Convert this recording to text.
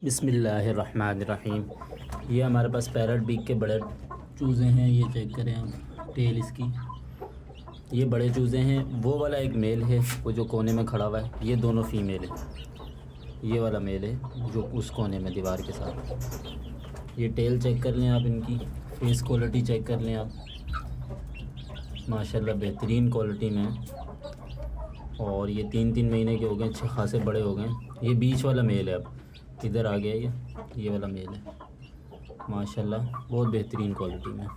बिस्मिल्लाहिर्रहमानिर्रहीम। ये हमारे पास पैरट बीक के बड़े चूज़े हैं। ये चेक करें आप, टेल इसकी। ये बड़े चूज़े हैं। वो वाला एक मेल है, वो जो कोने में खड़ा हुआ है। ये दोनों फीमेल है। ये वाला मेल है जो उस कोने में दीवार के साथ। ये टेल चेक कर लें आप, इनकी फेस क्वालिटी चेक कर लें आप। माशाल्लाह बेहतरीन क्वालिटी में है। और ये 3-3 महीने के हो गए, अच्छे खासे बड़े हो गए। ये बीच वाला मेल है, अब इधर आ गया। ये वाला मेल है। माशाल्लाह बहुत बेहतरीन क्वालिटी में।